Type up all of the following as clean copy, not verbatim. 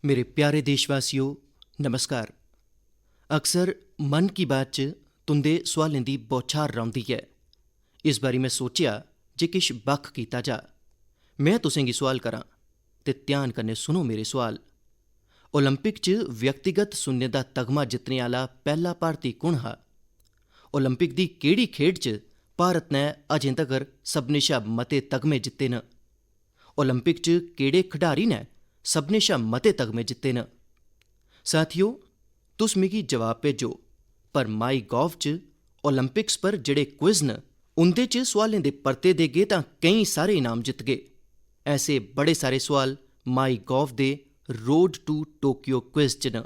मेरे प्यारे देशवासियों, नमस्कार। अक्सर मन की बात च तुंदे सोआलें दी बौछार रौंह्दी है। इस बारी मैं सोचेआ जे किश बक्ख कीता जा। मैं तुसें गी सोआल करां ते ध्यान कन्नै सुनो मेरे सोआल। ओलंपिक च व्यक्तिगत सुन्ने दा तगमा जित्तने आह्ला पैह्ला भारती कु'न हा? ओलंपिक दी केह्ड़ी खेढ च भारत ने अजें तगर सभनें शा मते तगमे जित्ते न? ओलंपिक च केह्ड़े खढारी ने सभनें शा मते तगमे जित्ते न? साथियो, तुस मिगी जवाब भेजो, पर माई गॉव च ओलंपिक्स पर जेह्ड़े क्विज न उंदे च सोआलें दे परते देगे तां केईं सारे इनाम जितगे। ऐसे बड़े सारे सोआल माई गॉव दे रोड टू टोक्यो क्विज च न।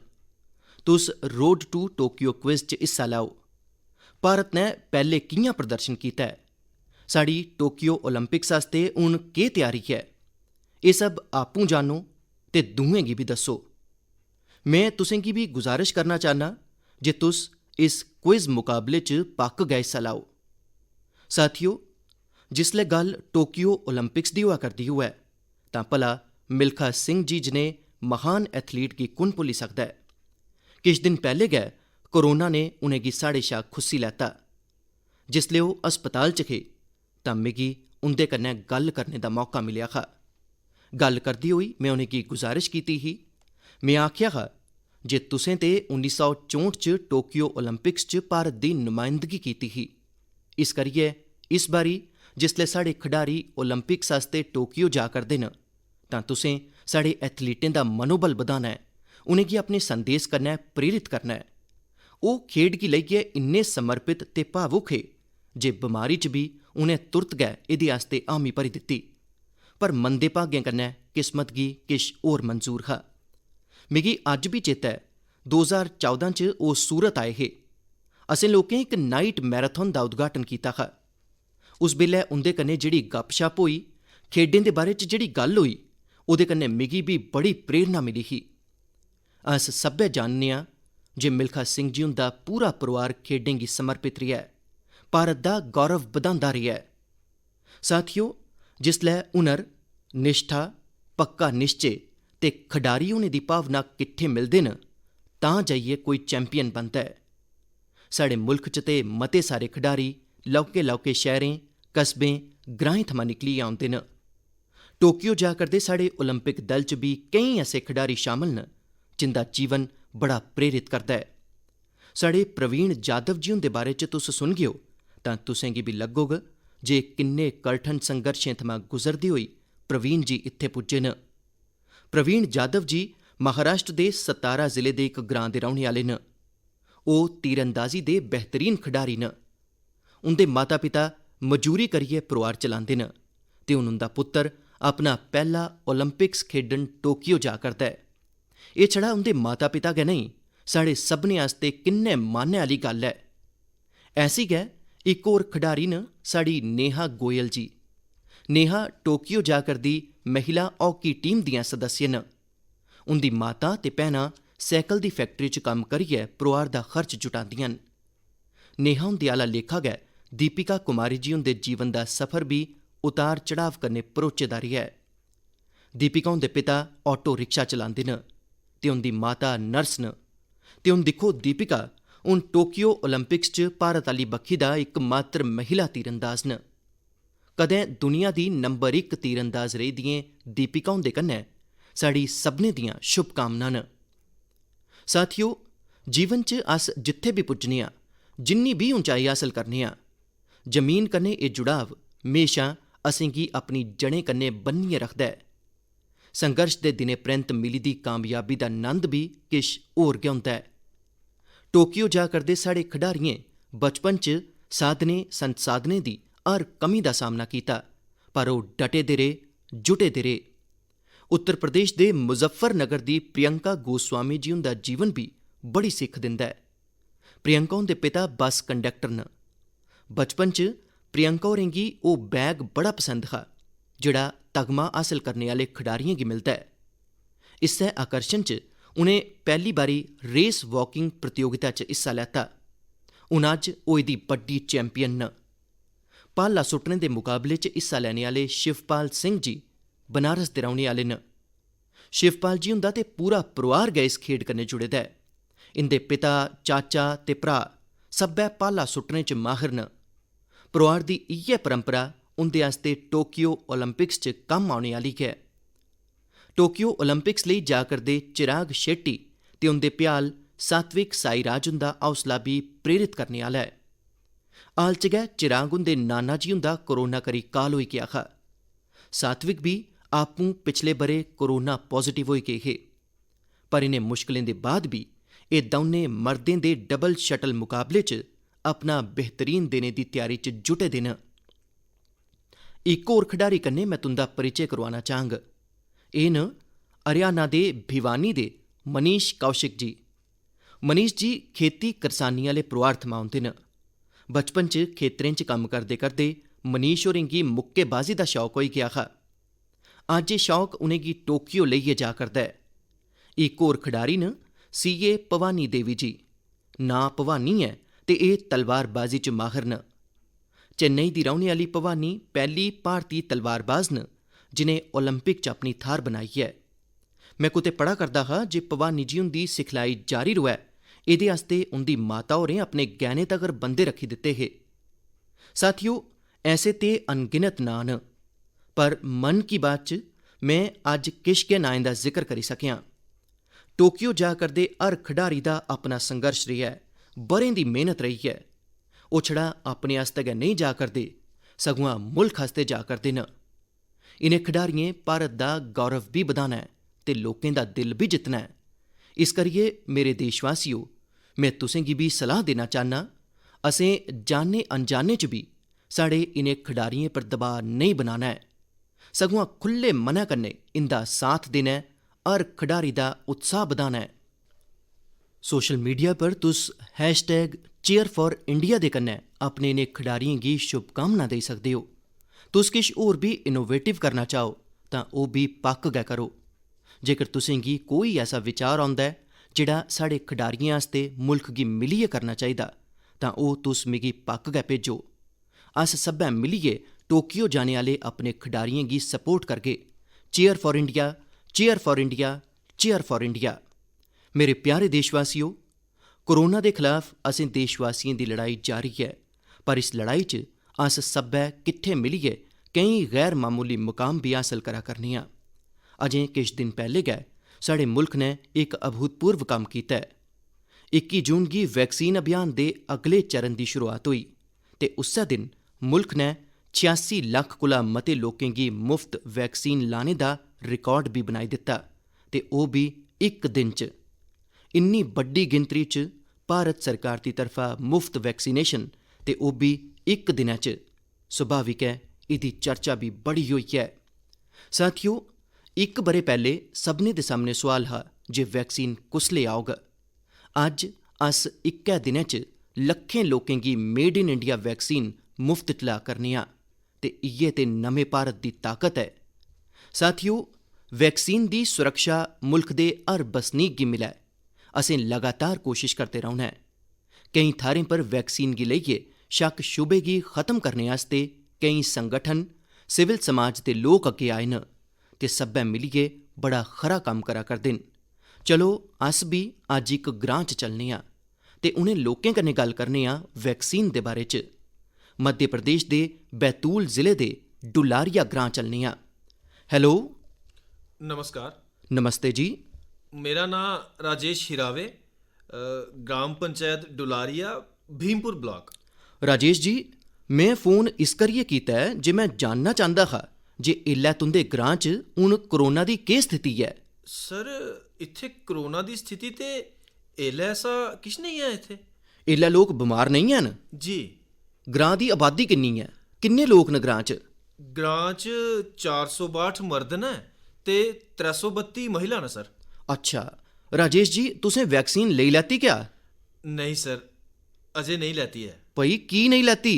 तुस रोड टू टोक्यो क्विज च हिस्सा लैओ। भारत ने पैह्ले कि'यां प्रदर्शन कीता है? साढ़ी टोक्यो ओलंपिक्स आस्तै हून केह् त्यारी है? एह् सब आपूं जानो ते दुएं गी बी दस्सो। मैं तुसें गी बी गुजारिश करना चाह्न्नां जे तुस इस क्विज मुकाबले च पक्क गै हिस्सा लाओ। साथियो, जिसलै गल्ल टोक्यो ओलंपिक्स दी होआ करदी होऐ तां भला मिल्खा सिंह जी जनेह् महान एथलीट गी कु'न भुल्ली सकदा है? किश दिन पैह्ले गै कोरोना ने उ'नेंगी साढ़े शा खुस्सी लैता। जिसलै ओह् अस्पताल च हे तां मिगी उं'दे कन्नै गल्ल करने दा मौका मिलेआ हा। गल्ल करदे होई मैं उ'नेंगी गुजारिश कीती ही। मैं आखेआ हा जे तुसें ते 1964 च टोक्यो ओलंपिक्स च भारत दी नुमाइंदगी कीती ही। इस करियै इस बारी जिसलै साढ़े खढारी ओलंपिक्स आस्तै टोक्यो जा करदे न तां तुसें साढ़े एथलीटें दा मनोबल बधाना है, उ'नेंगी अपने संदेस कन्नै प्रेरित करना है। ओह् खेढ गी लेइयै इन्ने समर्पित ते भावुक हे जे बमारी च बी उ'नें तुरत गै एह्दे आस्तै हामी भरी दित्ती। पर मंदे भागें कन्नै किस्मत गी किश होर मंजूर हा। मिगी अज्ज बी चेता है 2014 च ओह् सूरत आए हे। असें लोकें इक नाइट मैराथन दा उद्घाटन कीता हा। उस बेल्लै उं'दे कन्नै जेह्ड़ी गपशप होई, खेढें दे बारे च जेह्ड़ी गल्ल होई, ओह्दे कन्नै मिगी बी बड़ी प्रेरणा मिली ही। अस सब्भै जानने आं जे मिल्खा सिंह जी हुंदा पूरा परोआर खेढें गी समर्पित रेहा है, भारत दा गौरव बधांदा रेहा है। साथियो, जिसलै हुनर, निश्ठा, पक्का निश्चे ते खढारी होने दी भावना किट्ठे मिलदे न तां जाइयै कोई चैंपियन बनदा है। साढ़े मुल्ख च ते मते सारे खढारी लौह्के लौह्के शैह्रें, कस्बें, ग्राएं थमां निकलियै औंदे न। टोक्यो जा करदे साढ़े ओलंपिक दल च बी केईं ऐसे खढारी शामल न जिंदा जीवन बड़ा प्रेरित करदा है। साढ़े प्रवीण जाधव जी हुंदे बारे च तुस सुनगेओ तां तुसें गी बी लग्गोग जे किन्ने कठन संघर्शें थमां गुजरदे होई प्रवीण जी इत्थै पुज्जे न। प्रवीण जाधव जी महाराष्ट्र दे सतारा जिले दे इक ग्रां दे रौह्ने आह्ले न। ओह् तीरंदाजी दे बेहतरीन खढारी न। उं'दे माता पिता मजूरी करियै परोआर चलांदे न ते हून उं'दा पुत्तर अपना पैह्ला ओलंपिक्स खेढन टोक्यो जा करदा है। एह् छड़ा उं'दे माता पिता गै नेईं, साढ़े सभनें आस्तै किन्ने मान्नै आह्ली गल्ल है। ऐसी गै इक होर खढारी न साढ़ी नेहा गोयल जी। नेहा टोक्यो जा करदी महिला हॉकी टीम दियां सदस्य न। उं'दी माता ते भैनां साइकल दी फैक्टरी च कम्म करियै परोआर दा खर्च जुटांदियां न। नेहा हुंदे आह्ला लेखा गै दीपिका कुमारी जी हुंदे जीवन दा सफर बी उतार चढ़ाव कन्नै भरोचे दा रेहा है। दीपिका हुंदे पिता ऑटो रिक्शा चलांदे न ते उं'दी माता नर्स न। ते हून दिक्खो, दीपिका हून टोक्यो ओलंपिक्स च भारत आह्ली बक्खी दा इक मात्र महिला तीरंदाज न। कदें दुनिया दी नंबर 1 तीरंदाज रेही दिएं दीपिका हुंदे कन्नै साढ़ी सभनें दियां शुभकामनां न। साथियो, जीवन च अस जित्थै बी पुज्जने आं, जिन्नी बी उंचाई हासल करने आं, जमीन कन्नै एह् जुड़ाव म्हेशा असेंगी अपनी जड़ें कन्नै बन्नियै रखदा है। संघर्श दे दिनें परैंत मिली दी कामयाबी दा नंद बी किश होर गै होंदा है। टोक्यो जा करदे साढ़े खढारियें बचपन च साधनें संसाधनें दी हर कमी दा सामना कीता, पर ओह् डटे दे रेह्, जुटे दे रेह्। उत्तर प्रदेश दे मुजफ्फरनगर दी प्रियंका गोस्वामी जी हुंदा जीवन बी बड़ी सिक्ख दिंदा है। प्रियंका हुंदे पिता बस कंडक्टर न। बचपन च प्रियंका होरें गी ओह् बैग बड़ा पसंद हा जेह्ड़ा तगमा हासल करने आह्ले खढारियें गी मिलदा है। इस्सै आकर्शन च उ'नें पैह्ली बारी रेस वॉकिंग प्रतियोगिता च हिस्सा लैता। हून अज्ज ओह् एह्दी बड्डी चैंपियन न। भाला सुट्टने दे मुकाबले च हिस्सा लैने आह्ले शिवपाल सिंह जी बनारस दे रौह्ने आह्ले न। शिवपाल जी हुंदा ते पूरा परोआर गै इस खेड कन्नै जुड़े दा ऐ। इंदे पिता, चाचा ते भ्रा सब्भै भाला सुट्टने च माहिर न। परोआर दी इ'यै परंपरा उंदे आस्ते टोक्यो ओलंपिक्स च कम्म औने आह्ली ऐ। टोक्यो ओलंपिक्स लेई जा करदे चिराग शेट्टी ते उंदे भ्याल सात्विक साईराज हुंदा हौसला बी प्रेरित करने आह्ला ऐ। हाल च गै चिराग हुंदे नाना जी हुंदा कोरोना करी काल होई गेआ हा। सात्विक बी आपूं पिछले ब'रे कोरोना पॉजिटिव होई गे हे। पर इनें मुश्कलें दे बाद बी एह् दौनें मर्दें दे डबल शटल मुकाबले च अपना बेहतरीन देने दी त्यारी च जुटे दे न। इक होर खडारी कन्नै मैं तुंदा परिचय करोआना चाहंग। एह् न हरियाणा दे भिवानी दे मनीष कौशिक जी। मनीष जी खेती करसानी आह्ले परोआर थमां औंदे न। बचपन च खेतरें च कम्म करदे करदे मनीष होरें गी मुक्केबाजी दा शौक होई गेआ हा। अज्ज एह् शौक उनेंगी टोक्यो लेइयै जा करदा ऐ। इक होर खडारी न सीए भवानी देवी जी। नां भवानी ऐ ते एह् तलवारबाजी च माहिर न। चेन्नई दी रौह्ने आह्ली भवानी पैह्ली भारती तलवारबाज न जिनें ओलंपिक च अपनी थाह्र बनाई ऐ। मैं कुतै पढ़ा करदा हा जे भवानी जी हुंदी सिखलाई जारी रोऐ एह्दे आस्ते उंदी माता होरें अपने गैह्ने तगर बंदे रक्खी दित्ते हे। साथियो, ऐसे ते अनगिनत नांऽ न, पर मन की बात च मैं अज्ज किश गै नाएं दा जिक्र करी सकेआ। टोक्यो जा करदे हर खडारी दा अपना संघर्श रेहा ऐ, ब'रें दी मेहनत रेही ऐ। ओह् छड़ा अपने आस्तै गै नेईं जा करदे, सगुआं मुल्ख आस्तै जा करदे न। इनें खडारियें भारत दा गौरव बी बधाना ऐ ते लोकें दा दिल बी जित्तना ऐ। इस करियै मेरे देशवासियो, मैं तुसें गी बी सलाह देना चाह्न्नां, असें जाने अनजाने च बी साढ़े इनें खडारियें पर दबाऽ नेईं बनाना ऐ, सगुआं खुल्ले मनै कन्नै इंदा साथ देना ऐ, हर खडारी दा उत्साह बधाना ऐ। सोशल मीडिया पर तुस #cheer for India दे कन्नै अपने इनें खडारियें गी शुभकामनां देई सकदे हो। तुस किश होर बी इनोवेटिव करना चाहो तां ओह् बी पक्क गै करो। जेकर तुसें गी कोई ऐसा विचार औंदा ऐ जेह्ड़ा साढ़े खडारियें आस्ते मुल्ख गी मिलियै करना चाहिदा तां ओह् तुस मिगी पक्क गै भेजो। अस सब्भै मिलियै टोक्यो जाने आह्ले अपने खडारियें गी सपोर्ट करगे। Chair for India, chair for India, chair for India. मेरे प्यारे देशवासियो, कोरोना दे खिलाफ असें देशवासियें दी लड़ाई जारी ऐ, पर इस लड़ाई च अस सब्भै किट्ठे मिलियै केईं गैर मामूली मुकाम बी हासल करा करने आं। अजें किश दिन पैह्ले गै साढ़े मुल्ख ने इक अभूतपूर्व कम्म कीता ऐ। 21 जून गी वैक्सीन अभियान दे अगले चरण दी शुरुआत होई ते उस्सै दिन मुल्ख ने 86 लक्ख कोला मते लोकें गी मुफ्त वैक्सीन लाने दा रिकार्ड बी बनाई दित्ता, ते ओह् बी इक दिन च। इन्नी बड्डी गिनतरी च भारत सरकार दी तरफा मुफ्त वैक्सीनेशन ते ओह् बी इक दिनै च, सुभाविक ऐ एह्दी चर्चा भी बड़ी होई ऐ। साथियो, इक ब'रे पैह्ले सभनें दे सामने सोआल हा जे वैक्सीन कुसलै औग। अज्ज अस इक्कै दिनै च लक्खें लोकें गी मेड इन इंडिया वैक्सीन मुफ्त च ला करने आं, ते इ'यै ते नमें भारत दी ताकत ऐ। साथियो, वैक्सीन दी सुरक्षा मुल्ख दे हर बसनीक गी मिलै, असें लगातार कोशिश करदे रौह्ना ऐ। केईं थाह्रें पर वैक्सीन गी लेइयै शक शुबे गी खत्म करने आस्ते केईं संगठन, सिविल समाज दे लोक अग्गे आए न ते सब्भै मिलियै बड़ा खरा कम्म करा करदे न। चलो अस बी अज्ज इक ग्रां च चलने आं ते उ'नें लोकें कन्नै गल्ल करने आं वैक्सीन दे बारे च। मध्य प्रदेश दे बैतूल जिले दे डुलारिया ग्रां चलने आं। हैलो, नमस्कार। नमस्ते जी। मेरा नाम राजेश हिरावे, ग्राम पंचायत डुलारिया, भीमपुर ब्लॉक। राजेश जी, मैं फ़ोन इस करियै कीता ऐ जे मैं जानना चांह्दा हा जे एल्लै तुंदे ग्रां च हून कोरोना दी केह् स्थिति ऐ। सर, इत्थे कोरोना दी स्थिति ते एल्लै ऐसा किश नहीं है इत्थे। एल्लै लोक बमार नेईं हैन। जी। ग्रां दी आबादी किन्नी ऐ? किन्ने लोक न ग्रां च? ग्रां च 462 मर्द न ते 332 महिला न सर। अच्छा, राजेश जी, तुसें वैक्सीन लेई लैती क्या? नहीं सर, अजें नहीं लैती है। भई की नेईं लैती?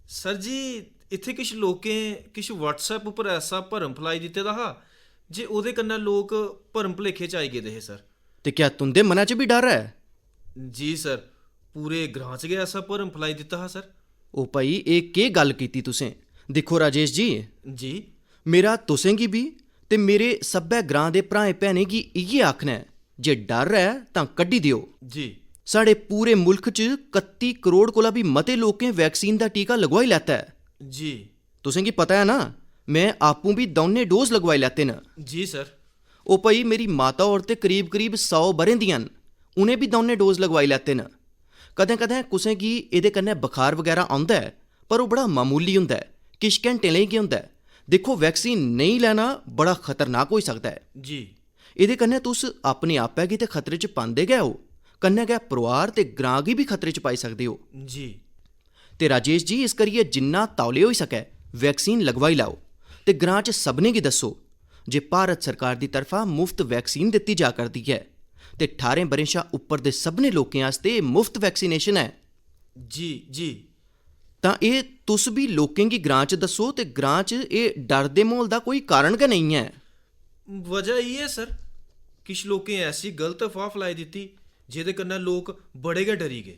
सर जी, इत्थे किश लोकें किश व्हाट्सएप उप्पर ऐसा भरम फलाई दित्ते दा हा जे ओह्दे कन्नै लोक भरम भलेखे च आई गेदे हे सर। ते क्या तुंदे मनै च बी डर ऐ? जी सर, पूरे ग्रां च गै ऐसा भरम फलाई दित्ता हा सर। ओ भई, एह् केह् गल्ल कीती तुसें? दिक्खो राजेश जी, जी। मेरा तुसें गी बी ते मेरे सब्भै ग्रां दे भ्राएं भैनें गी इ'यै आखना ऐ जे डर ऐ तां कड्ढी दिओ। जी साढ़े पूरे मुल्क च 31 करोड़ कोला भी मते लोकें वैक्सीन दा टीका लगवाई लैता ऐ। जी तुसें गी पता है ना, मैं आपूं भी दौनें डोज लगवाई लैते न। जी सर। ओ भई मेरी माता होर ते करीब करीब 100 ब'रें दियां न, उ'नें भी दौनें डोज लगवाई लैते न। कदें कदें कुसै गी एह्दे कन्नै बुखार वगैरा औंदा ऐ, पर ओह् बड़ा मामूली होंदा ऐ, किश घैंटें लेई गै होंदा ऐ। दिक्खो, वैक्सीन नेईं लैना बड़ा खतरनाक होई सकदा ऐ। जी एह्दे कन्नै तुस अपने आपै गी ते खतरे च पांदे गै हो, कन्नै गै परोआर ते ग्रां गी भी खतरे च पाई सकदे हो। जी ते राजेश जी, इस करियै जिन्ना तौले होई सकै वैक्सीन लगवाई लैओ ते ग्रां च सभनें गी दस्सो जे भारत सरकार दी तरफा मुफ्त वैक्सीन दित्ती जा करदी ऐ ते 18 ब'रें शा उप्पर दे सभनें लोकें आस्तै मुफ्त वैक्सीनेशन है। जी जी तां एह् तुस भी लोकें गी ग्रां च दस्सो ते ग्रां च एह् डर दे माहौल दा कोई कारण गै नेईं है। वजह इ'यै सर, किश लोकें ऐसी गलत अफवाह फैलाई दित्ती जेह्दे कन्नै लोक बड़े गै डरी गे।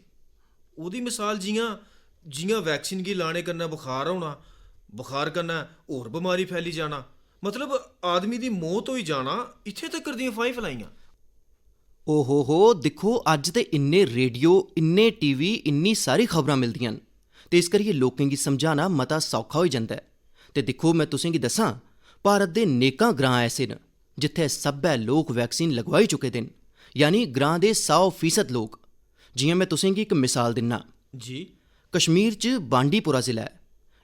ओह्दी मिसाल जि'यां वैक्सीन गी लाने कन्नै बुखार होना, बुखार कन्नै होर बमारी फैली जाना, मतलब आदमी दी मौत होई जाना, इत्थे तक्कर दियां अफवाहीं फैलाइयां। ओहो हो, दिक्खो अज्ज ते इन्ने रेडियो, इन्ने टीवी, इन्नी सारी खबरां मिलदियां न ते इस करियै लोकें गी समझाना मता सौखा होई जंदा ऐ। ते दिक्खो, मैं तुसें गी दस्सां, भारत दे नेकां ग्रां ऐसे न जित्थै सब्भै लोक वैक्सीन लगवाई चुके दे न, यानी ग्रां दे 100% लोक। जि'यां मैं तुसें गी इक मिसाल दिन्ना, जी कश्मीर च बांडीपुरा ज़िला ऐ।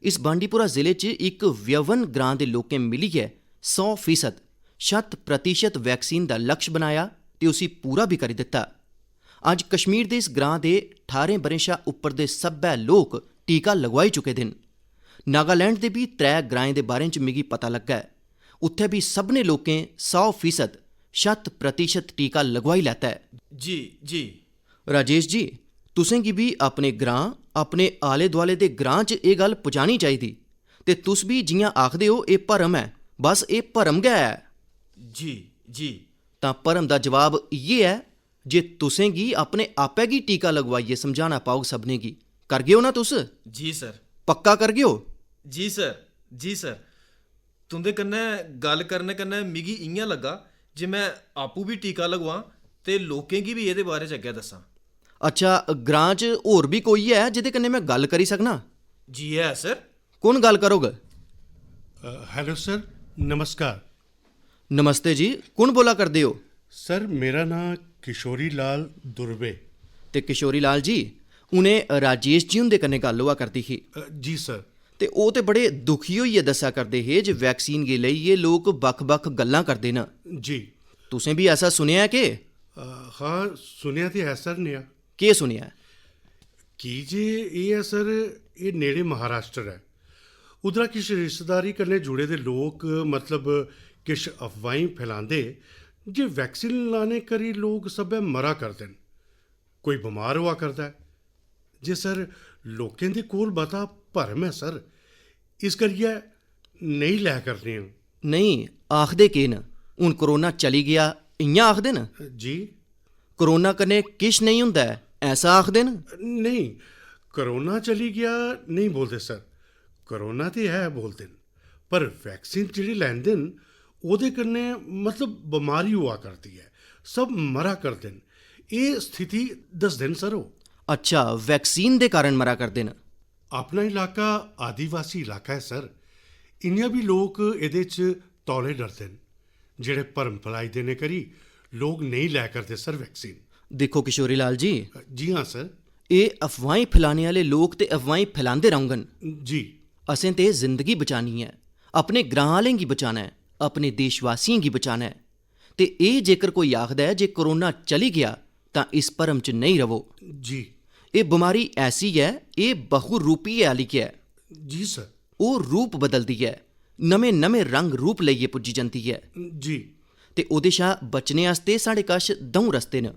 इस बांडीपुरा ज़िले च इक व्यवन ग्रां दे लोकें मिलियै 100% 100% वैक्सीन दा लक्ष्य बनाया ते उसी पूरा भी करी दित्ता। अज्ज कश्मीर दे इस ग्रां दे 18 ब'रें शा उप्पर दे सब्भै लोक टीका लगवाई चुके दे न। नागालैंड दे भी 3 ग्राएं दे बारे च मिगी पता लग्गा ऐ, उत्थै भी सभनें लोकें 100% 100% टीका लगवाई लैता ऐ। जी जी राजेश जी, तुसें गी भी अपने ग्रां, अपने आले दुआले दे ग्रां च एह् गल्ल पजानी चाहिदी ते तुस भी जि'यां आखदे हो एह् भरम ऐ, बस एह् भरम गै ऐ। जी जी तां भरम दा जवाब इ'यै ऐ जे तुसें गी अपने आपै गी टीका लगवाइयै समझाना पौग सभनें गी। करगेओ ना तुस? जी सर। पक्का करगेओ? जी सर। जी सर। तुं'दे कन्नै गल्ल करने कन्नै मिगी इ'यां लग्गा जे मैं आपूं भी टीका लगवां ते लोकें गी भी एह्दे बारे च अग्गें दस्सां। अच्छा, ग्रां च होर भी कोई है जेह्दे कन्नै मैं गल्ल करी सकनां? जी है सर। कु'न गल्ल करोग? हेलो सर, नमस्कार। नमस्ते जी, कु'न बोला करदे हो? सर, मेरा नाम किशोरी लाल दुर्वे। ते किशोरी लाल जी, उ'नें राजेश जी हुंदे कन्नै गल्ल होआ करदी ही जी सर। ते ओह् ते बड़े दुखी होइयै दस्सा करदे हे जे वैक्सीन गी लेइयै लोक बक्ख-बक्ख गल्लां करदे न। जी तुसें भी ऐसा सुनेआ है कि? हाँ, सुनेआ ते है सर नेहा। केह् सुनेआ है? की जे एह् है सर, एह् नेड़े महाराष्ट्र है। उद्धरा किश रिश्तेदारी कन्नै जुड़े दे लोक मतलब किश अफवाहीं फैलांदे जे वैक्सीन लाने करी लोक सब्भै मरा करदे न, कोई बमार होआ करदा है। जे सर, लोकें दे कोल बता भरम है सर, इस करियै नेईं लै करने आं। नहीं, आखदे केह् न? हून कोरोना चली गेआ, इ'यां आखदे न? जी कोरोना कन्नै किश नेईं हुंदा ऐ, ऐसा आखदे न? नहीं, करोना चली गया नहीं बोलते सर, करोना ते है बोलते न, पर वैक्सीन जेह्ड़ी लैंदे न ओह्दे कन्नै मतलब बमारी होआ करदी है, सब मरा करदे न, एह् स्थिति दसदे न सर ओह्। अच्छा, वैक्सीन दे कारण मरा करदे न? अपना इलाका आदिवासी इलाका है सर, इ'यां भी लोक एह्दे च तौले डरदे न, जेह्ड़े भरम फैलाई देने करी लोक नेईं लै करदे सर वैक्सीन। दिक्खो किशोरी लाल जी, जी हाँ सर। एह् अफवाहीं फैलाने आह्ले लोक ते अफवाहीं फैलांदे रौह्ङन। जी असें ते जिंदगी बचानी ऐ, अपने ग्रां आह्लें गी बचाना ऐ, अपने देशवासियें गी बचाना है। ते एह् जेकर कोई आखदा है जे कोरोना चली गया तां इस भरम च नेईं रवो। जी एह् बमारी ऐसी ऐ, एह् बहुरूपी आह्ली ऐ। जी सर। ओह् रूप बदलदी ऐ, नमें नमें रंग रूप लेइयै पुज्जी जंदी ऐ। जी ते ओह्दे शा बचने आस्तै साढ़े कश द'ऊं रस्ते न।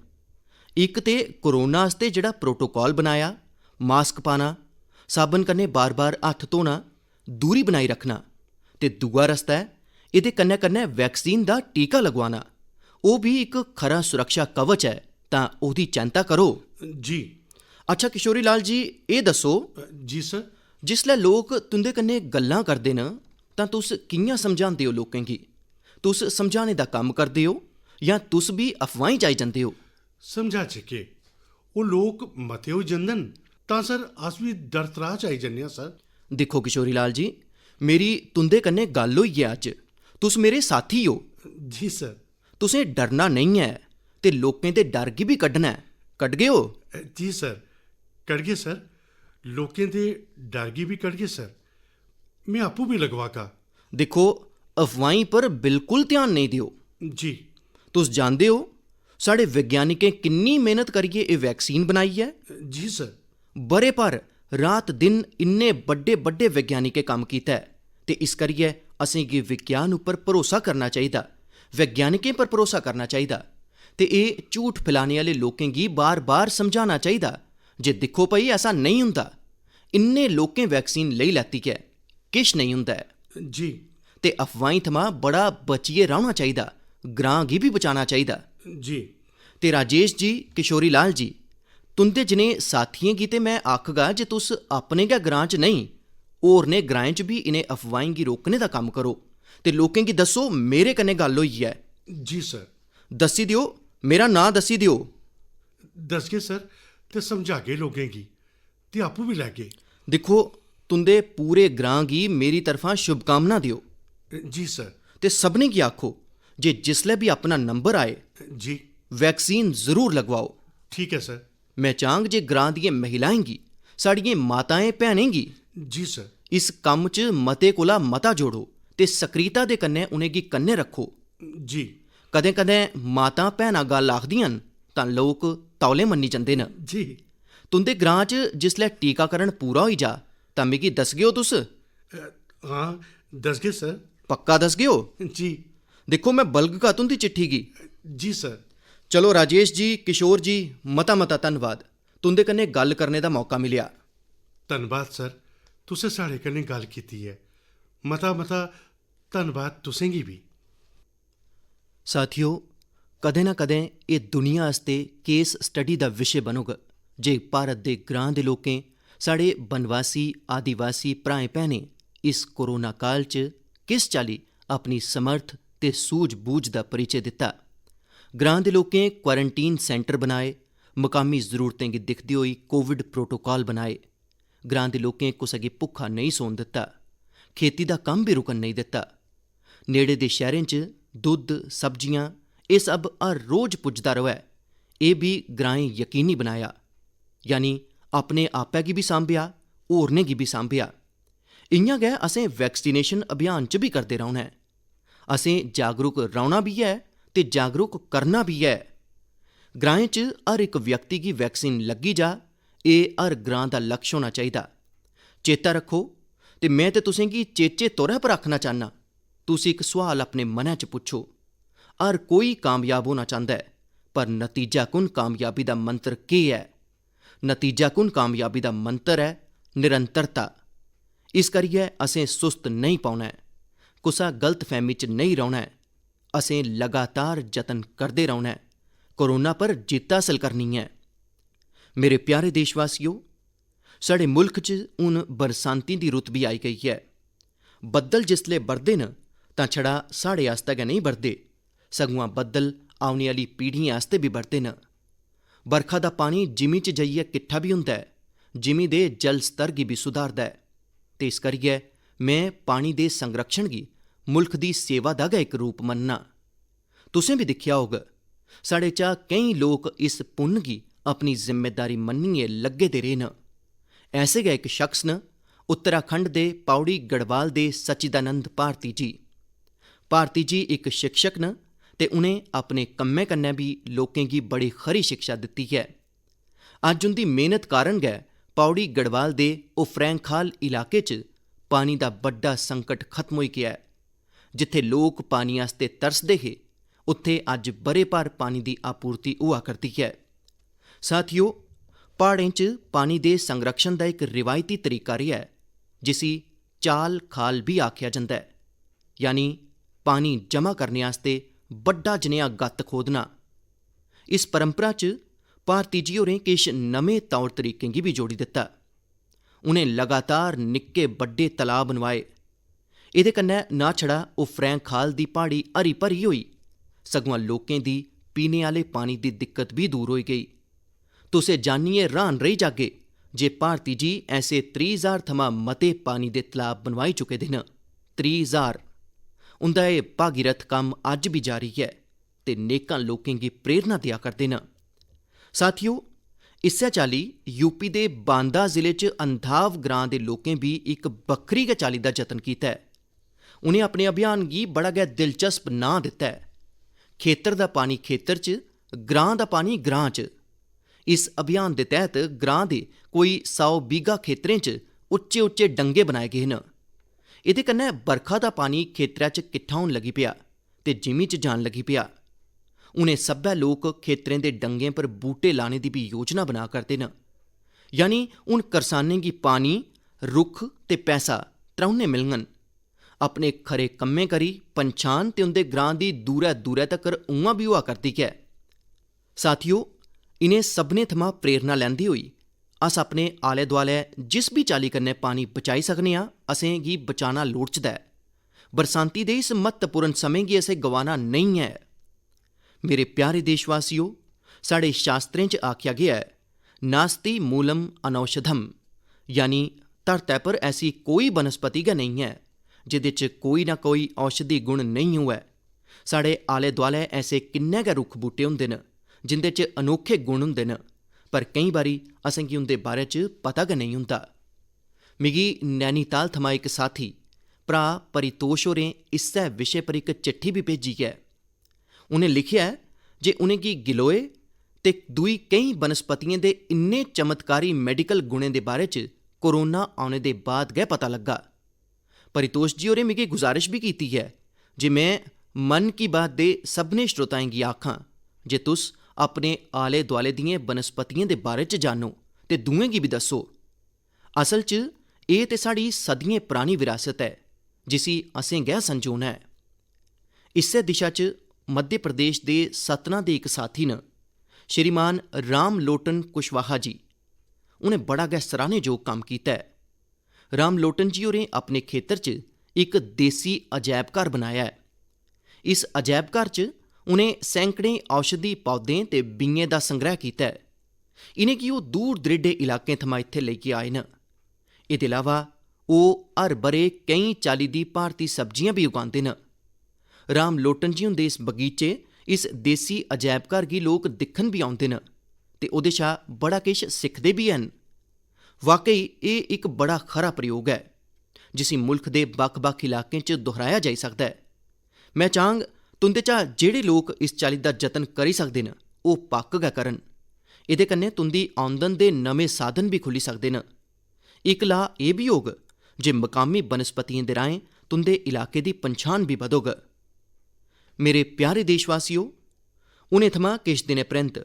इक ते कोरोना आस्तै जेह्ड़ा प्रोटोकॉल बनाया, मास्क पाना, साबन कन्नै बार-बार हत्थ धोना, दूरी बनाई रखना। ते दूआ रस्ता ऐ एह्दे कन्नै कन्नै वैक्सीन दा टीका लगवाना। ओह् भी इक खरा सुरक्षा कवच ऐ, तां ओह्दी चैंता करो। जी अच्छा किशोरी लाल जी, एह् दस्सो, जी सर। जिसलै लोक तुं'दे कन्नै गल्लां करदे न तां तुस कि'यां समझांदे हो लोकें गी? तुस समझाने दा कम्म करदे हो जां तुस भी अफवाहीं जाई जंदे हो? समझा चिके ओह् लोक मते होई जंदे न तां सर अस बी डर त्राह च आई जन्ने आं सर। दिक्खो किशोरी लाल जी, मेरी तुंदे कन्नै गल्ल होई ऐ अज्ज। तुस मेरे साथी हो। जी सर। तुसें डरना नहीं है ते लोकें दे डर गी भी कड्ढना है। कड्ढगे हो? जी सर, कड़गे सर, लोकें दे डर गी भी कड़गे सर। में आपूं भी लगवागा। दिक्खो, अफवाहीं पर बिल्कुल ध्यान नहीं दियो। जी। तुस जानदे हो साढ़े वैज्ञानिकें किन्नी मेहनत करियै एह् वैक्सीन बनाई है। जी सर। बरे भर रात दिन इन्ने बड्डे बड्डे वैज्ञानिकें कम्म कीता है ते इस करियै असें गी विज्ञान उप्पर भरोसा करना चाहिदा, वैज्ञानिकें पर भरोसा करना चाहिदा ते एह् झूठ फैलाने आह्ले लोकें गी बार बार समझाना चाहिदा जे दिक्खो भई ऐसा नहीं हुंदा। इन्ने लोकें वैक्सीन लेई लैती है, किश नहीं हुंदा ऐ। जी। ते अफवाहीं थमां बड़ा बचियै रौह्ना चाहिदा, ग्रां गी भी बचाना चाहिदा। जी। ते राजेश जी, किशोरी लाल जी, तुंदे जनेह् साथियें गी ते मैं आखगा जे तुस अपने गै ग्रां च नहीं, होरनें ग्राएं च भी इनें अफवाहीं गी रोकने दा कम्म करो ते लोकें गी दस्सो मेरे कन्नै गल्ल होई ऐ। जी सर। दस्सी दियो, मेरा नांऽ दस्सी दियो। दसगे सर ते समझागे लोकें गी ते आपूं भी लैगे। दिक्खो, तुंदे पूरे ग्रां गी मेरी तरफा शुभकामना दियो जी सर। ते सभनें गी आखो जे जिसलै भी अपना नंबर आए जी। वैक्सीन जरूर लगवाओ। ठीक है सर। मैं चांग जे ग्रां दियें महिलाएं गी, साड़ियें माताएं भैनें गी जी सर। इस कम्म च मते कोला मता जोड़ो ते सक्रियता दे कन्नै उ'नेंगी कन्नै रक्खो। जी। कदें कदें मातां भैनां गल्ल आखदियां न तां लोक तौले मन्नी जंदे न। जी। तुंदे ग्रां च जिसलै टीकाकरण पूरा होई जा तां मिगी दसगे ओ तुस? हाँ, दसगे सर। पक्का दसगे ओ? जी। दिक्खो, मैं बलगगा तुंदी चिट्ठी गी। जी सर। चलो राजेश जी, किशोर जी, मता मता धन्नवाद, तुंदे कन्नै गल्ल करने दा मौका मिलेआ। धन्नवाद सर, तुसें साढ़े कन्नै गल्ल कीती है। मता मता धन्नवाद तुसें गी भी। साथियो, कदें ना कदें एह् दुनिया आस्ते केस स्टडी दा विशे बनोग जे भारत दे ग्रां दे लोकें, साढ़े बनवासी आदिवासी भ्राएं भैनें इस कोरोना काल च किस चाल्ली अपनी समर्थ ते सूझ-बूझ दा परिचय दित्ता। ग्रां दे लोकें क्वारंटीन सेंटर बनाए, मकामी जरूरतें गी दिखदे होई कोविड प्रोटोकॉल बनाए। ग्रां दे लोकें कुसै गी भुक्खा नेईं सौन दित्ता, खेती दा कम्म बी रुकन नेईं दित्ता। नेड़े दे शैह्रें च दुद्ध, सब्जियां एह् सब हर रोज पुजदा र'वै, एह् बी ग्राएं यकीनी बनाया। यानी अपने आपै गी बी सांभेआ, होरनें गी बी सांभेआ। इ'यां गै असें वैक्सीनेशन अभियान च बी करदे रौह्ना ऐ। असें जागरूक रौह्ना बी ऐ ते जागरूक करना बी ऐ। ग्राएं च हर इक व्यक्ति गी वैक्सीन लग्गी जा, एह् हर ग्रां दा लक्ष्य होना चाहिदा। चेता रक्खो, ते मैं ते तुसें गी चेचे तौरा पर आखना चाह्न्नां, तुस इक सोआल अपने मनै च पुच्छो। हर कोई कामयाब होना चांह्दा ऐ, पर नतीजा कुन कामयाबी दा मंत्र केह् ऐ? नतीजा कुन कामयाबी दा मंत्र ऐ निरंतरता। इस करियै असें सुस्त नहीं पौना ऐ, कुसा गलत फैह्मी च नहीं रौह्ना ऐ। असें लगातार जतन करदे रौह्ना ऐ, कोरोना पर जित्त हासल करनी ऐ। मेरे प्यारे देशवासियो, साढ़े मुल्क च हून बरसांती दी रुत बी आई गई ऐ। बद्दल जिसले बरदे न तां छड़ा साढ़े आस्तै गै नेईं बरदे, सगुआं बद्दल औने आह्ली पीढ़ियें आस्तै बी बरदे न। बरखा दा पानी जिमीं च जाइयै किट्ठा बी होंदा ऐ, जिमीं दे जल स्तर गी बी सुधारदा ऐ। ते इस करियै में पानी दे संरक्षण गी मुल्ख दी सेवा दा गै इक रूप मन्नना। तुसें बी दिक्खेआ होग, साढ़े चा केईं लोक इस पुन्न गी अपनी जिम्मेदारी मन्नियै लग्गे दे रेह् न। ऐसे गै इक शख्स न उत्तराखंड दे पौड़ी गढ़वाल दे सच्चिदानंद भारती जी। भारती जी इक शिक्षक न ते उ'नें अपने कम्मै कन्नै बी लोकें गी बड़ी खरी शिक्षा दित्ती ऐ। अज्ज उंदी मेहनत कारण गै पौड़ी गढ़वाल दे उफरैंखाल इलाके च पानी दा बड्डा संकट खत्म होई गेआ ऐ। जित्थे लोक पानी आस्ते तरसदे हे, उत्थे अज्ज ब'रे भर पानी दी आपूर्ति होआ करदी ऐ। साथियो, प्हाड़ें च पानी दे संरक्षण दा इक रिवायती तरीका रेहा ऐ, जिसी चाल खाल बी आखेआ जंदा ऐ, यानी पानी जमा करने आस्ते बड्डा जनेहा गत्त खोदना। इस परंपरा च भारती जी होरें किश नमें तौर तरीकें गी बी जोड़ी दित्ता। उ'नें लगातार निक्के बड्डे तलाऽ बनवाए। एह्दे कन्नै ना छड़ा उफरैं खाल दी प्हाड़ी हरी भरी होई, सगुआं लोकें दी पीने आह्ले पानी दी दिक्कत बी दूर होई गेई। तुस एह् जानियै र्हान रेही जागे जे भारती जी ऐसे 30,000 थमां मते पानी दे तलाब बनवाई चुके दे न। 30,000। उंदा एह् भागीरथ कम्म अज्ज बी जारी ऐ ते नेकां लोकें गी प्रेरणा देआ करदे न। साथियो, इस्सै चाल्ली यूपी दे बांदा जिले च अंधाव ग्रां दे लोकें बी इक बक्खरी गै चाल्ली दा जतन कीता है। उनें अपने अभियान गी बड़ा गै दिलचस्प नांऽ दित्ता है, खेतर दा पानी खेतर च, ग्रां दा पानी ग्रां च। इस अभियान दे तैह्त ग्रां दे कोई 100 बीघा खेतरें च उच्चे उच्चे डंगे बनाए गे न। एह्दे कन्नै बरखा दा पानी खेतरै च किट्ठा होन लगी पेआ ते जिमीं च जान लगी पेआ। हून एह् सब्भै लोक खेतरें दे डंगें पर बूह्टे लाने दी बी योजना बना करदे न। यानी हून करसानें गी पानी, रुक्ख ते पैसा त्रौनें मिलङन। अपने खरे कम्में करी पंछान ते उंदे ग्रां दी दूरै दूरै तक्कर उ'आं बी होआ करदी ऐ। साथियो, इनें सभनें थमां प्रेरणा लैंदे होई अस अपने आले दुआलै जिस बी चाल्ली कन्नै पानी बचाई सकने आं, असें गी बचाना लोड़चदा ऐ। बरसांती दे इस म्हत्तवपूर्ण समें गी असें गवाना नेईं ऐ। मेरे प्यारे देशवासियो, साढ़े शास्त्रें च आख्या गेआ ऐ, नास्ति मूलम अनौषधम, यानी धरतै पर ऐसी कोई बनस्पति गै नेईं ऐ जेह्दे च कोई ना कोई औषधि गुण नेईं होऐ। साढ़े आले दुआलै ऐसे किन्ने गै रुक्ख बूह्टे होंदे न जिंदे च अनोखे गुण होंदे न, पर केईं बारी असेंगी उंदे बारे च पता गै नेईं होंदा। मिगी नैनीताल थमां इक साथी भ्रा परितोष होरें इस्सै विशे पर इक चिट्ठी बी भेजी ऐ। उ'नें लिखेआ ऐ जे उ'नेंगी गिलोय ते दुई केईं बनस्पतियें दे इन्ने चमत्कारी मैडिकल गुणें दे बारे च कोरोना औने दे बाद गै पता लग्गा। परितोष जी होरें मिगी गुजारिश बी कीती ऐ जे में मन की बात दे सभनें श्रोताएं गी आखां जे तुस अपने आले दुआले दियें बनस्पतियें दे बारे च जानो ते दुएं गी बी दस्सो। असल च एह् ते साढ़ी सदियें परानी विरासत ऐ जिसी असें गै संजोना ऐ। इस्सै दिशा च मध्य प्रदेश दे सतना दे इक साथी न, श्रीमान राम लोटन कुशवाहा जी। उ'नें बड़ा गै सराह्नेजोग कम्म कीता ऐ। राम लोटन जी होरें अपने खेतर च इक देसी अजैब घर बनाया ऐ। इस अजैब घर च उ'नें सैंकड़ें औषधि पौधें ते बीएं दा संग्रह कीता ऐ। इनेंगी ओह् दूर दरेडे इलाकें थमां इत्थै लेइयै आए न। एह्दे इलावा ओह् हर ब'रे केईं चाल्ली दी भारती सब्जियां बी उगांदे न। राम लोटन जी हुंदे इस बगीचे, इस देसी अजैब घर गी लोक दिक्खन बी औंदे न ते ओह्दे शा बड़ा किश सिक्खदे बी हैन। वाकई एह् इक बड़ा खरा प्रयोग ऐ जिसी मुल्ख दे बक्ख-बक्ख इलाकें च दोहराया जाई सकदा ऐ। मैं चाह्ङ तुंदे चा जेह्ड़े लोक इस चाल्ली दा जतन करी सकदे न ओह् पक्क गै करन। एह्दे कन्नै तुंदी औंदन दे नमें साधन बी खुल्ली सकदे न। इक लाह् एह् बी होग जे मकामी बनस्पतियें दे राहें तुंदे इलाके दी पंछान बी बधोग। मेरे प्यारे देशवासियो, हुनै थमां किश दिनें परैंत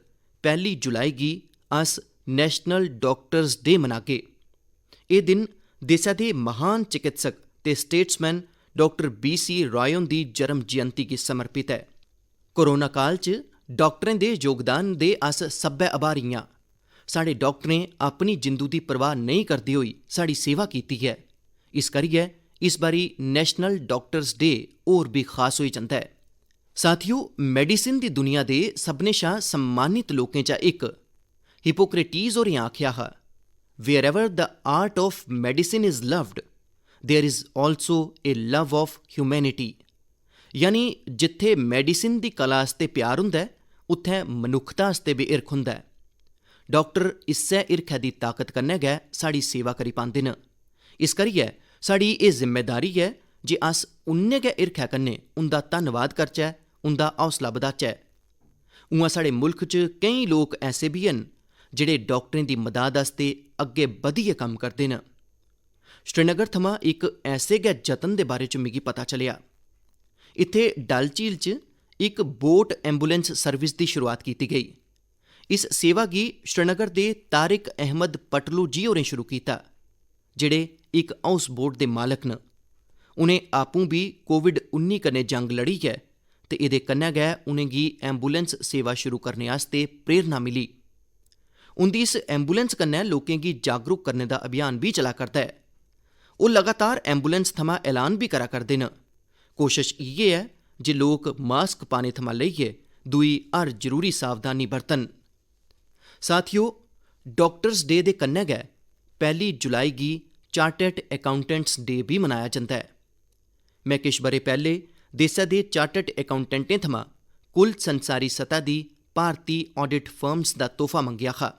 1 जुलाई गी अस नेशनल डॉक्टर्स डे मनागे। एह् दिन देशै दे महान चिकित्सक ते स्टेट्समैन डॉक्टर BC रॉय हुंदी जन्म जयंती गी समर्पित ऐ। कोरोना काल च डाक्टरें दे योगदान दे अस सब्भै आभारी आं। साढ़े डाक्टरें अपनी जिंदू दी परवाह नेईं करदे होई साढ़ी सेवा कीती ऐ। इस करियै इस बारी नेशनल डॉक्टर्स डे होर बी खास होई जंदा ऐ। साथियो, मेडिसिन दी दुनिया दे सभनें शा सम्मानित लोकें चा इक हिपोक्रेटीज होरें आखेआ हा, "Wherever the art of medicine is loved, there is also a love of humanity." यानी जित्थे मेडिसिन दी कला आस्ते प्यार हुंदा ऐ, उत्थै मनुक्खता आस्ते बी हिरख हुंदा ऐ। डाक्टर इस्सै हिरखै दी ताकत कन्नै गै साढ़ी सेवा करी पांदे न। इस करियै साढ़ी एह् जिम्मेदारी ऐ जे अस उन्ने गै हिरखै कन्नै उंदा धन्नवाद करचै, उंदा हौसला बधाचै। उ'आं साढ़े मुल्ख च केईं लोक ऐसे बी हैन जेह्ड़े डाक्टरें दी मदाद आस्ते अग्गे बधियै कम्म करदे न। श्रीनगर थमां इक ऐसे गै जतन दे बारे च मिगी पता चलेआ। इत्थै डल झील च इक बोट एम्बुलेंस सर्विस दी शुरुआत कीती गेई। इस सेवा गी श्रीनगर दे तारिक अहमद पटलू जी होरें शुरू कीता, जेह्ड़े इक हाउस बोट दे मालक न। उ'नें आपूं बी कोविड-19 कन्नै जंग लड़ी ऐ ते एह्दे कन्नै गै उ'नेंगी एम्बुलेंस सेवा शुरू करने आस्ते प्रेरणा मिली। उंदी इस एम्बुलेंस कन्नै लोकें गी जागरूक करने दा अभियान बी चला करदा ऐ। ਉਹ ਲਗਾਤਾਰ ਐਂਬੂਲੈਂਸ थमां ऐलान भी करा करदे न। कोशिश इ'यै है जे लोक मास्क पाने थमां लेइयै दूई हर जरूरी सावधानी बरतन। साथियो, डॉक्टर्स डे दे कन्नै गै 1 जुलाई गी चार्टर्ड अकाउंटेंट्स डे भी मनाया जंदा है। मैं किश ब'रे पैह्ले देशै दे चार्टर्ड अकाउंटेंटें थमां कुल संसारी सतह दी भारती ऑडिट फर्म्स दा तोहफा मंगेआ हा।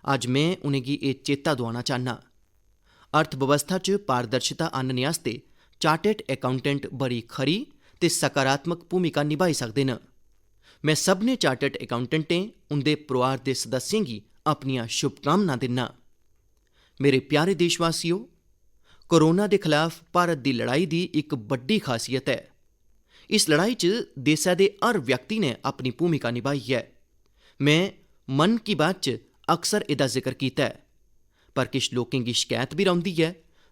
अज्ज मैं उनेंगी एह् चेता दोआना चाह्न्नां। अर्थव्यवस्था च पारदर्शिता आह्नने आस्ते चार्टर्ड अकाउंटेंट बड़ी खरी ते सकारात्मक भूमिका निभाई सकदे न। मैं सभनें चार्टर्ड अकाउंटेंटें, उंदे परोआर दे सदस्यें गी अपनियां शुभकामनां दिन्ना। मेरे प्यारे देशवासियो, कोरोना दे खिलाफ भारत दी लड़ाई दी इक बड्डी खासियत है। इस लड़ाई च देशै दे हर व्यक्ति ने अपनी भूमिका निभाई है। मैं मन की बात च अक्सर एह्दा जिक्र कीता है, पर किश लोकें गी शकैत भी रौंह्दी है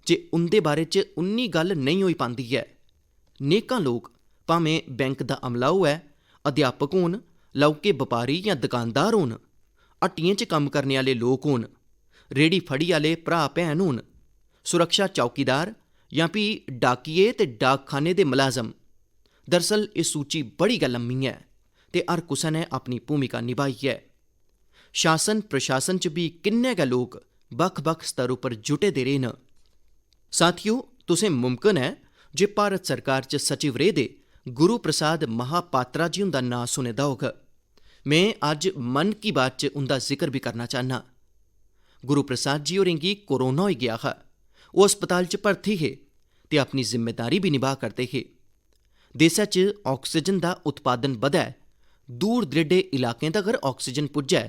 जे उंदे बारे च उन्नी गल्ल नेईं होई पांदी है। नेकां लोक, भामें बैंक दा अमला होऐ, अध्यापक होन, लौह्के बपारी जां दुकानदार होन, हट्टियें च कम्म करने आह्ले लोक होन, रेह्ड़ी फड़ी आह्ले भ्रा भैन होन, सुरक्षा चौकीदार जां फ्ही डाकिये ते डाकखाने दे मलाजम, दरअसल एह् सूची बड़ी गै लम्मी है ते हर कुसै ने अपनी भूमिका निभाई है। शासन प्रशासन च भी किन्ने गै लोक बक्ख बक्ख स्तर उप्पर जुटे दे रेह् न। साथियो, तुसें मुमकन है जे भारत सरकार च सचिव रेह् दे गुरु प्रसाद महापात्रा जी हुंदा नांऽ सुने दा होग। मैं अज्ज मन की बात च उंदा जिक्र भी करना चाह्न्नां। गुरु प्रसाद जी होरें गी कोरोना होई गेआ हा। ओह् अस्पताल च भर्थी हे ते अपनी जिम्मेदारी भी निभा करदे हे। देशै च ऑक्सीजन दा उत्पादन बधै, दूर दरेडे इलाकें तगर ऑक्सीजन पुज्जै,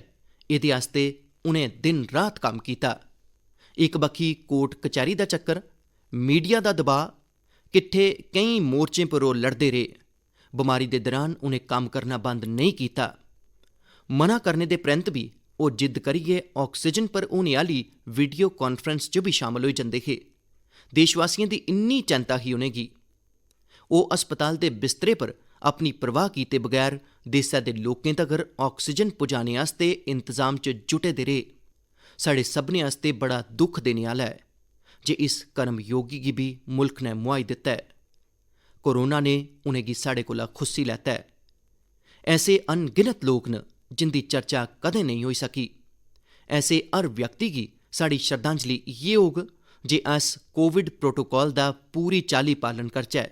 एह्दे आस्ते उ'नें दिन रात कम्म कीता। इक बक्खी कोर्ट कचैरी दा चक्कर, मीडिया दा दबाऽ, किट्ठे केईं मोर्चें पर ओह् लड़दे रेह्। बमारी दे दरान उ'नें कम्म करना बंद नेईं कीता। मना करने दे परैंत भी ओह् जिद्द करियै ऑक्सीजन पर होने आह्ली वीडियो कांफ्रेंस च भी शामल होई जंदे हे। देशवासियें दी इन्नी चैंता ही उ'नेंगी। ओह् अस्पताल दे बिस्तरे पर अपनी परवाह कीते बगैर देशै दे लोकें तगर ऑक्सीजन पुजाने आस्ते इंतजाम च जुटे दे रेह्। साढ़े सभनें आस्ते बड़ा दुख देने आह्ला है जे इस कर्मयोगी गी भी मुल्ख ने मुहाई दित्ता है। कोरोना ने उनेंगी साढ़े कोला खुस्सी लैता है। ऐसे अनगिनत लोक न जिंदी चर्चा कदें नहीं होई सकी। ऐसे हर व्यक्ति गी साढ़ी श्रद्धांजलि इ'यै होग जे अस कोविड प्रोटोकॉल दा पूरी चाल्ली पालन करचै,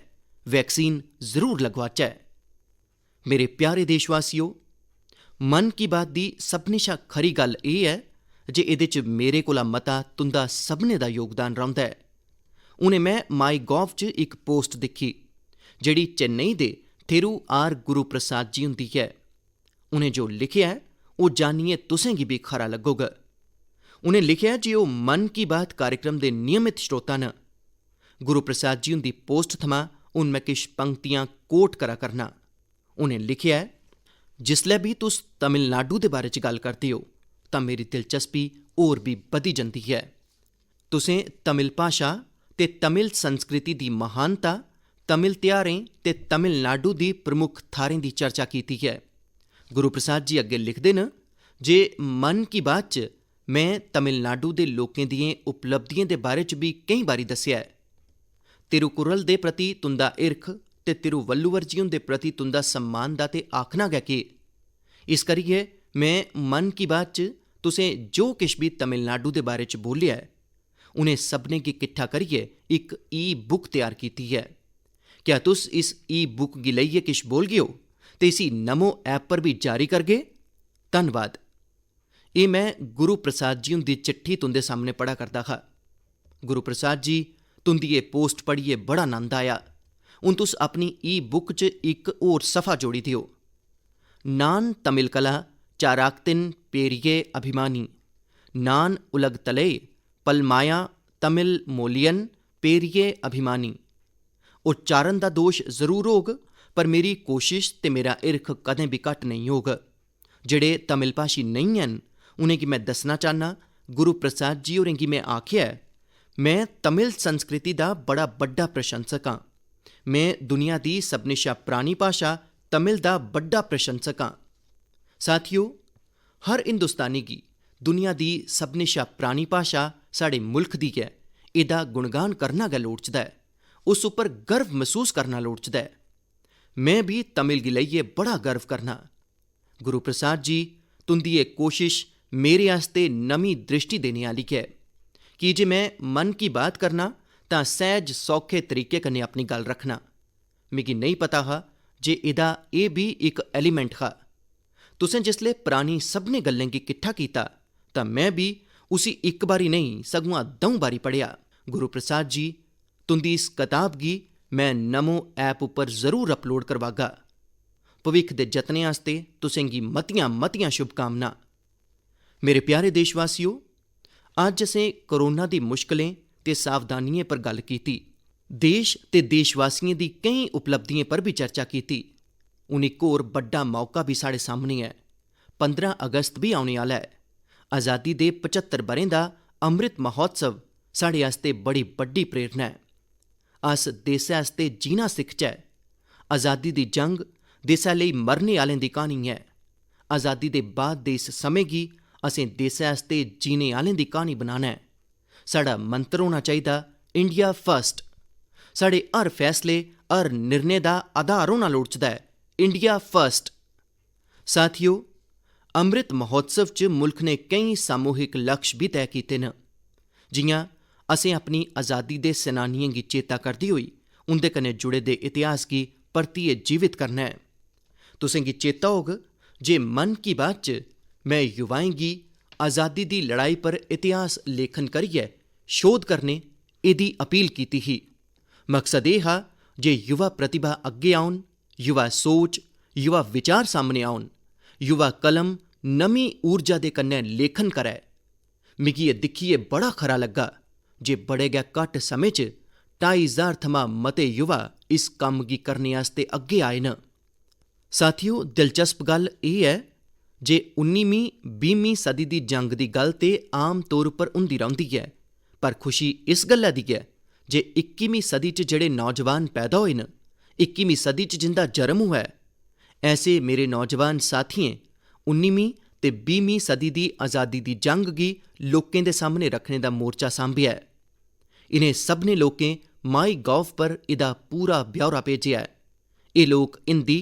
वैक्सीन जरूर लगवाचै। मेरे प्यारे देशवासियो, मन की बात दी सभनें शा खरी गल्ल एह् है जे एह्दे च मेरे कोला मता तुंदा सभनें दा योगदान रौंह्दा है। हुणे मैं माई गॉव च इक पोस्ट दिक्खी जेह्ड़ी चेन्नई दे थिरु आर गुरु प्रसाद जी हुंदी है। उ'नें जो लिखेआ ऐ ओह् जानियै तुसें गी भी खरा लग्गोग। उ'नें लिखेआ जे ओह् मन की बात कार्यक्रम दे नियमित श्रोता न। गुरु प्रसाद जी हुंदी पोस्ट थमां हून मैं किश पंक्तियां कोट करा करना। उ'नें लिखेआ ऐ, जिसलै भी तुस तमिलनाडु दे बारे च गल्ल करदे हो तां मेरी दिलचस्पी होर भी बधी जंदी है। तुसें तमिल भाशा ते तमिल संस्कृति दी महानता, तमिल त्यौहारें ते तमिलनाडु दी प्रमुख थाह्रें दी चर्चा कीती है। गुरु प्रसाद जी अग्गे लिखदे न जे मन की बात च मैं तमिलनाडु दे लोकें दियें उपलब्धियें दे बारे च भी केईं बारी दस्सेआ ऐ। तिरुकुरल दे प्रति तुंदा हिरख ते तिरुवल्लुवर जी हुंदे प्रति तुंदा सम्मान दा ते आखना गै केह्। इस करियै मैं मन की बात च तुसें जो किश भी तमिलनाडु दे बारे च बोलेआ ऐ, उ'नें सभनें गी किट्ठा करियै इक ई बुक त्यार कीती है। क्या तुस इस ई बुक गी लेइयै किश बोलगे ओ ते इसी नमो ऐप पर भी जारी करगे? धन्नवाद। एह् मैं गुरु प्रसाद जी हुंदी चिट्ठी तुंदे सामने पढ़ा करदा हा। गुरु प्रसाद जी, तुंदी एह् पोस्ट पढ़ियै बड़ा नंद आया। हून तुस अपनी ई बुक च इक होर सफा जोड़ी देओ। नान तमिल कला चाराक्तिन पेरिये अभिमानी, नान उलगतले पलमाया तमिल मोलियन पेरिये अभिमानी। उच्चारण दा दोश जरूर होग, पर मेरी कोशिश ते मेरा हिरख कदें भी घट्ट नेईं होग। जेह्ड़े तमिल भाशी नेईं हैन उ'नेंगी मैं दस्सना चाह्न्नां, गुरु प्रसाद जी होरें गी मैं आखेआ ऐ, मैं तमिल संस्कृति दा बड़ा बड्डा प्रशंसक आं। मैं दुनिया दी सभनें शा परानी भाशा तमिल दा बड्डा प्रशंसक आं। साथियो, हर हिंदुस्तानी गी दुनिया दी सभनें शा परानी भाशा साढ़े मुल्ख दी ऐ, ਇਹਦਾ ਗੁਣਗਾਨ ਕਰਨਾ ਗै ਲੋੜਚਦਾ ਹੈ, ਉਸ ਉੱਪਰ ਗਰਵ ਮਹਿਸੂਸ ਕਰਨਾ ਲੋੜਚਦਾ ਹੈ। मैं भी तमिल गी लेइयै बड़ा गर्व करना। गुरु प्रसाद जी तुंदी ये कोशिश मेरे आस्ते नमी दृष्टि देने आली है कि जे मैं मन की बात करना तां सहज सौखे तरीके कन्नै अपनी गल रखना। मिगी नहीं पता हा जे एदा एह भी एक एलीमेंट हा। तुसें जिसले पुरानी सभनें गल्लें गी किट्ठा कीता तां मैं भी उसी एक बारी नहीं सगुआं दऊं बारी पढ़िया। गुरु प्रसाद जी तुंदी इस कताब गी मैं नमो ऐप उपर जरूर अपलोड करवागा। भविख दे जतनें आस्ते तुसें गी मतियां मतियां शुभकामनां। मेरे प्यारे देशवासियो, अज्ज असें कोरोना दी मुश्कलें ते सावधानियें पर गल कीती। देश ते देशवासियों दी कई उपलब्धियें पर भी चर्चा कीती। हून इक होर बड्डा मौका भी साढ़े सामने है। 15 अगस्त भी औने आह्ला है। आज़ादी दे 75 ब'रें दा अमृत महोत्सव साढ़े आस्ते बड़ी बड्डी प्रेरणा है। अस देसै आस्ते जीना सिखचै। आज़ादी दी जंग देसै लेई मरने आह्लें दी क्हानी है। आज़ादी दे बाद दे इस समें गी असें देसै आस्ते जीने आह्लें दी क्हानी बनाना है। साढ़ा मंत्र होना चाहिदा इंडिया फर्स्ट। साढ़े हर फैसले हर निर्णय दा आधार होना लोड़चदा है इंडिया फर्स्ट। साथियो, अमृत महोत्सव च मुल्ख ने कई सामूहिक लक्ष्य भी तय कीते न। जियां असें अपनी आज़ादी दे सेनानियें गी चेता करदे होई उंदे कन्नै जुड़े दे इतिहास गी परतियै जीवित करना है। तुसें गी चेता होग जे मन की बात च मैं युवाएं गी आज़ादी दी लड़ाई पर इतिहास लेखन करियै शोध करने एदी अपील कीती ही। मकसद एह हा जे युवा प्रतिभा अग्गे आउन, युवा सोच, युवा विचार सामने आउन, युवा कलम नमीं ऊर्जा दे कन्नै लेखन करै। मिगी एह् दिक्खियै बड़ा खरा लग्गा जे बड़े गै घट्ट समें च 2500 थमां मते युवा इस कम्म गी करने आस्ते अग्गे आए न। साथियो, दिलचस्प गल्ल एह है जे 19वीं-20वीं सदी दी जंग दी गल ते आम तौर उप्पर हुंदी रौंह्दी है, पर खुशी इस गल्ला दी है जे 21वीं सदी च जेह्ड़े नौजवान पैदा होए न, 21वीं सदी च जिंदा जन्म होआ है, ऐसे मेरे नौजवान साथियें 19वीं ते 20वीं सदी दी आज़ादी दी जंग गी लोकें दे सामने रखने दा मोर्चा सांभिया है। इन्हें सभनें लोकें माई गॉव पर इहदा पूरा ब्यौरा भेजिया है। एह् लोक हिंदी,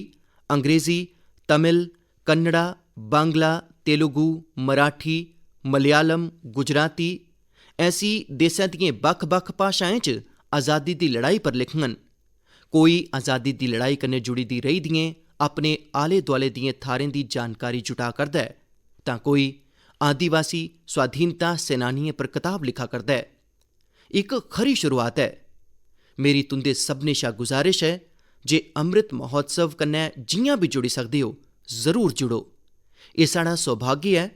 अंग्रेज़ी, तमिल, कन्नड़ा, बांग्ला, तेलुगु, मराठी, मलयालम, गुजराती ऐसी देसां दियें बक्ख-बक्ख भाशाएं च आज़ादी दी लड़ाई पर लिखङन। कोई आज़ादी दी लड़ाई कन्नै जुड़ी दी रेही दियें अपने आले दुआले दियें थाह्रें दी जानकारी जुटा करदा है तां कोई आदिवासी स्वाधीनता सेनानियें पर कताब लिखा करदा है। इक खरी शुरुआत है। मेरी तुंदे सभनें शा गुजारिश है जे अमृत महोत्सव कन्नै जियां भी जुड़ी सकदे हो जरूर जुड़ो। एह् साढ़ा सौभाग्य है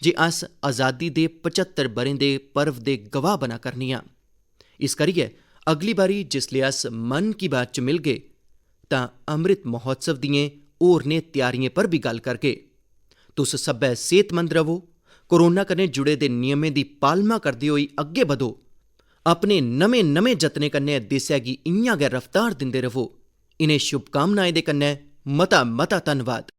जे अस आज़ादी दे 75 ब'रें दे पर्व दे गवाह बना करने आं। इस करियै अगली बारी जिसले अस मन की बात च मिलगे तां अमृत महोत्सव दियें होरनें त्यारियें पर भी गल करगे। तुस सब्बै सेहतमंद रवो, कोरोना कन्नै जुड़े दे नियमें दी पालमा करदे होई अग्गे बधो, अपने नमें जतनें कन्नै देसै गी इ'यां गै रफ्तार दिंदे रवो। इनें शुभकामनाएं दे कन्नै मता धन्नवाद।